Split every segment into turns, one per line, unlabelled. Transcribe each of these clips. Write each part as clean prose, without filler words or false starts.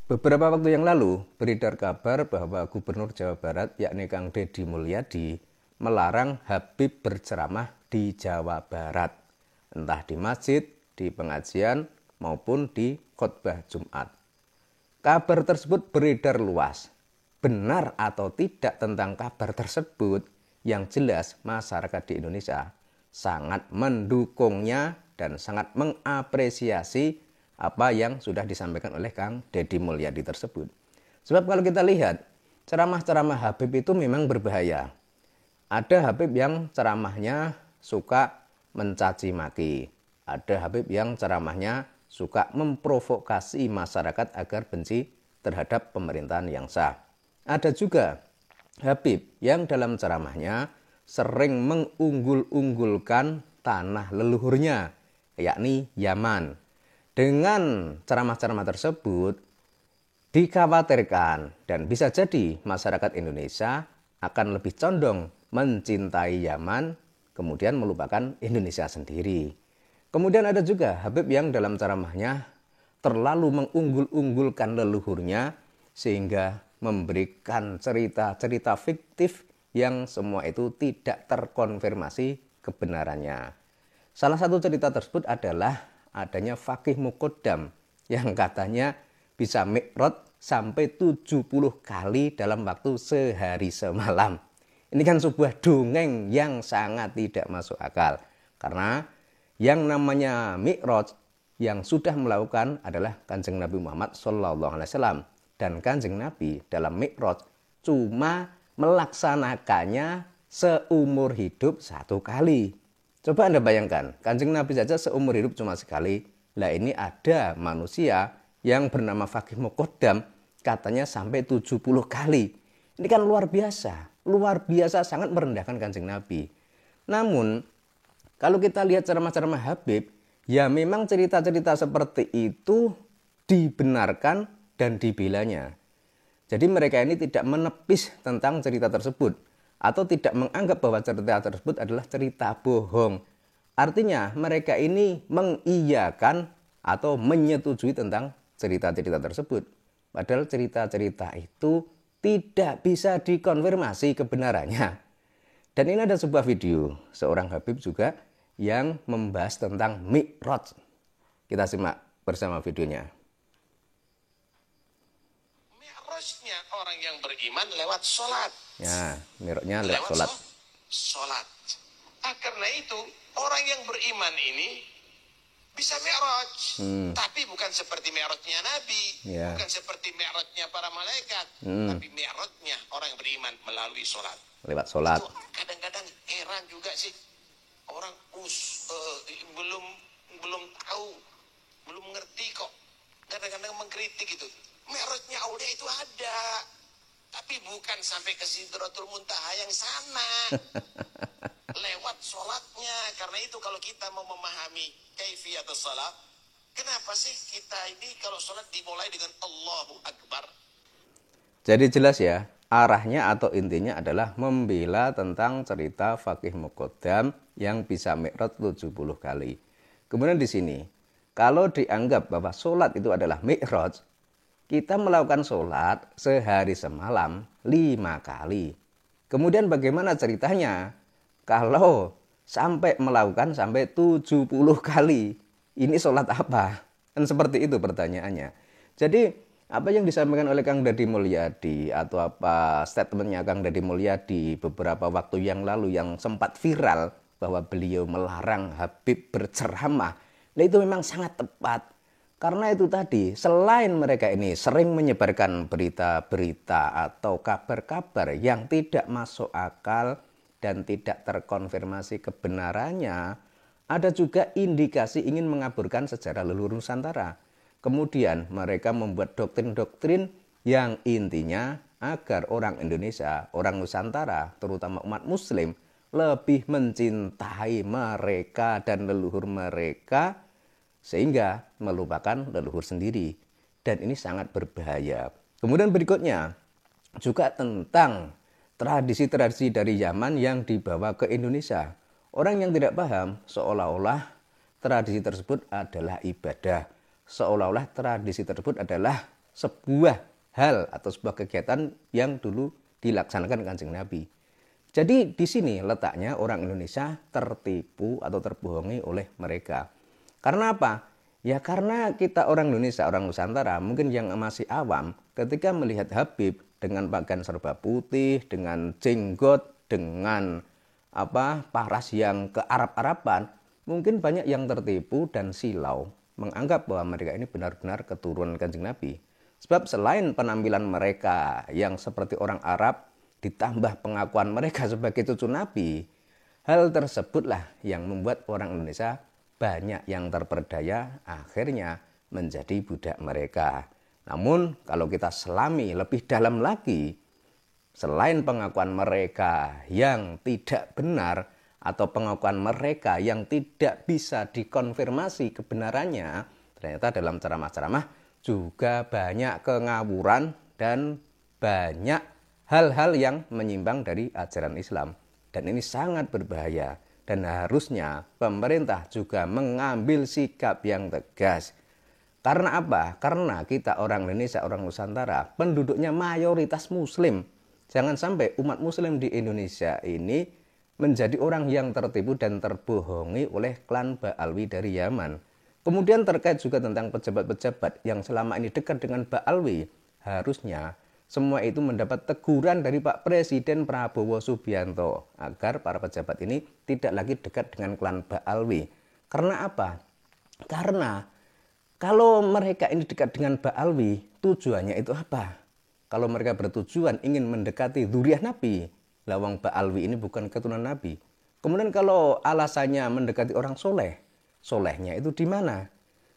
Beberapa waktu yang lalu beredar kabar bahwa Gubernur Jawa Barat yakni Kang Deddy Mulyadi melarang Habib berceramah di Jawa Barat, entah di masjid, di pengajian, maupun di khotbah Jumat. Kabar tersebut beredar luas. Benar atau tidak tentang kabar tersebut, yang jelas masyarakat di Indonesia sangat mendukungnya dan sangat mengapresiasi apa yang sudah disampaikan oleh Kang Deddy Mulyadi tersebut. Sebab kalau kita lihat, ceramah-ceramah Habib itu memang berbahaya. Ada Habib yang ceramahnya suka mencaci maki. Ada Habib yang ceramahnya suka memprovokasi masyarakat agar benci terhadap pemerintahan yang sah. Ada juga Habib yang dalam ceramahnya sering mengunggul-unggulkan tanah leluhurnya, yakni Yaman. Dengan ceramah-ceramah tersebut dikhawatirkan dan bisa jadi masyarakat Indonesia akan lebih condong mencintai Yaman, kemudian melupakan Indonesia sendiri. Kemudian ada juga Habib yang dalam ceramahnya terlalu mengunggul-unggulkan leluhurnya sehingga memberikan cerita-cerita fiktif yang semua itu tidak terkonfirmasi kebenarannya. Salah satu cerita tersebut adalah adanya Faqih Muqaddam yang katanya bisa mi'raj sampai 70 kali dalam waktu sehari semalam. Ini kan sebuah dongeng yang sangat tidak masuk akal. Karena yang namanya mi'raj yang sudah melakukan adalah Kanjeng Nabi Muhammad SAW. Dan Kanjeng Nabi dalam mi'raj cuma melaksanakannya seumur hidup 1 kali. Coba Anda bayangkan, Kanjeng Nabi saja seumur hidup cuma sekali. Lah ini ada manusia yang bernama Faqih Muqaddam katanya sampai 70 kali. Ini kan luar biasa sangat merendahkan Kanjeng Nabi. Namun, kalau kita lihat ceramah-ceramah Habib, ya memang cerita-cerita seperti itu dibenarkan dan dibelanya. Jadi mereka ini tidak menepis tentang cerita tersebut, atau tidak menganggap bahwa cerita tersebut adalah cerita bohong. Artinya mereka ini mengiyakan atau menyetujui tentang cerita-cerita tersebut. Padahal cerita-cerita itu tidak bisa dikonfirmasi kebenarannya. Dan ini ada sebuah video seorang Habib juga yang membahas tentang mi'raj. Kita simak bersama videonya.
Mi'rajnya orang yang beriman lewat sholat.
Ya, mi'rajnya lewat sholat.
Sholat. Karena itu orang yang beriman ini bisa mi'raj, tapi bukan seperti mi'rajnya Nabi, bukan seperti mi'rajnya para malaikat, tapi mi'rajnya orang yang beriman melalui sholat.
Lewat sholat.
Kadang-kadang heran juga sih orang belum tahu, belum ngerti kok. Kadang-kadang mengkritik itu. Mi'rajnya aulia itu ada, tapi bukan sampai ke Sidratul Muntaha yang sana. Lewat sholatnya. Karena itu kalau kita mau memahami kaifiyatus sholat, kenapa sih kita ini kalau sholat dimulai dengan Allahu Akbar?
Jadi jelas ya, arahnya atau intinya adalah membela tentang cerita Faqih Muqaddam yang bisa mi'raj 70 kali. Kemudian di sini, kalau dianggap bahwa sholat itu adalah mi'raj, kita melakukan sholat sehari semalam 5 kali. Kemudian bagaimana ceritanya? Kalau sampai melakukan sampai 70 kali, ini sholat apa? Kan seperti itu pertanyaannya. Jadi apa yang disampaikan oleh Kang Deddy Mulyadi atau apa statementnya Kang Deddy Mulyadi beberapa waktu yang lalu yang sempat viral bahwa beliau melarang Habib berceramah, nah itu memang sangat tepat. Karena itu tadi, selain mereka ini sering menyebarkan berita-berita atau kabar-kabar yang tidak masuk akal dan tidak terkonfirmasi kebenarannya, ada juga indikasi ingin mengaburkan sejarah leluhur Nusantara. Kemudian mereka membuat doktrin-doktrin yang intinya agar orang Indonesia, orang Nusantara, terutama umat Muslim, lebih mencintai mereka dan leluhur mereka sehingga melupakan leluhur sendiri. Dan ini sangat berbahaya. Kemudian berikutnya juga tentang tradisi-tradisi dari Yaman yang dibawa ke Indonesia. Orang yang tidak paham seolah-olah tradisi tersebut adalah ibadah. Seolah-olah tradisi tersebut adalah sebuah hal atau sebuah kegiatan yang dulu dilaksanakan Kanjeng Nabi. Jadi di sini letaknya orang Indonesia tertipu atau terbohongi oleh mereka. Karena apa? Ya karena kita orang Indonesia, orang Nusantara, mungkin yang masih awam, ketika melihat Habib dengan pakaian serba putih, dengan jenggot, dengan paras yang ke Arab-Araban, mungkin banyak yang tertipu dan silau, menganggap bahwa mereka ini benar-benar keturunan Kanjeng Nabi. Sebab selain penampilan mereka yang seperti orang Arab, ditambah pengakuan mereka sebagai cucu Nabi, hal tersebutlah yang membuat orang Indonesia banyak yang terperdaya, akhirnya menjadi budak mereka. Namun kalau kita selami lebih dalam lagi, selain pengakuan mereka yang tidak benar atau pengakuan mereka yang tidak bisa dikonfirmasi kebenarannya, ternyata dalam ceramah-ceramah juga banyak kengawuran dan banyak hal-hal yang menyimpang dari ajaran Islam. Dan ini sangat berbahaya dan harusnya pemerintah juga mengambil sikap yang tegas. Karena apa? Karena kita orang Indonesia, orang Nusantara, penduduknya mayoritas Muslim. Jangan sampai umat Muslim di Indonesia ini menjadi orang yang tertipu dan terbohongi oleh klan Ba'alwi dari Yaman. Kemudian terkait juga tentang pejabat-pejabat yang selama ini dekat dengan Ba'alwi, harusnya semua itu mendapat teguran dari Pak Presiden Prabowo Subianto agar para pejabat ini tidak lagi dekat dengan klan Ba'alwi. Karena apa? Karena kalau mereka ini dekat dengan Ba'alwi, tujuannya itu apa? Kalau mereka bertujuan ingin mendekati dzurriyyah Nabi, lawang Ba'alwi ini bukan keturunan Nabi. Kemudian kalau alasannya mendekati orang soleh, solehnya itu di mana?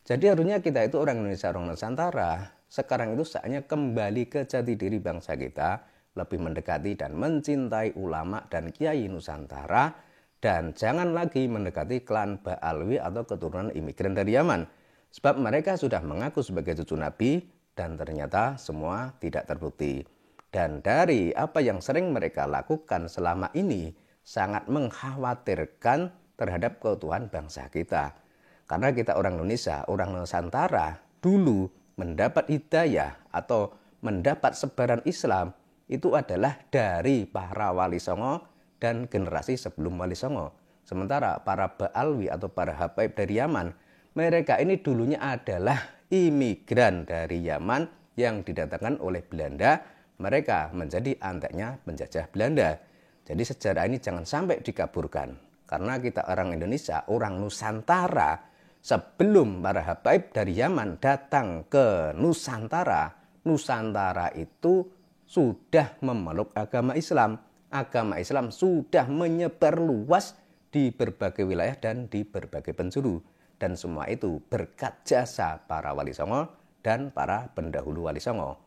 Jadi harusnya kita itu orang Indonesia, orang Nusantara, sekarang itu saatnya kembali ke jati diri bangsa kita, lebih mendekati dan mencintai ulama dan kiai Nusantara, dan jangan lagi mendekati klan Ba'alwi atau keturunan imigran dari Yaman. Sebab mereka sudah mengaku sebagai cucu Nabi, dan ternyata semua tidak terbukti. Dan dari apa yang sering mereka lakukan selama ini sangat mengkhawatirkan terhadap keutuhan bangsa kita. Karena kita orang Indonesia, orang Nusantara, dulu mendapat hidayah atau mendapat sebaran Islam itu adalah dari para Wali Songo dan generasi sebelum Wali Songo. Sementara para Ba'alwi atau para Habaib dari Yaman, mereka ini dulunya adalah imigran dari Yaman yang didatangkan oleh Belanda. Mereka menjadi anteknya penjajah Belanda. Jadi sejarah ini jangan sampai dikaburkan. Karena kita orang Indonesia, orang Nusantara, sebelum para Habaib dari Yaman datang ke Nusantara, Nusantara itu sudah memeluk agama Islam. Agama Islam sudah menyebar luas di berbagai wilayah dan di berbagai penjuru. Dan semua itu berkat jasa para Wali Songo dan para pendahulu Wali Songo.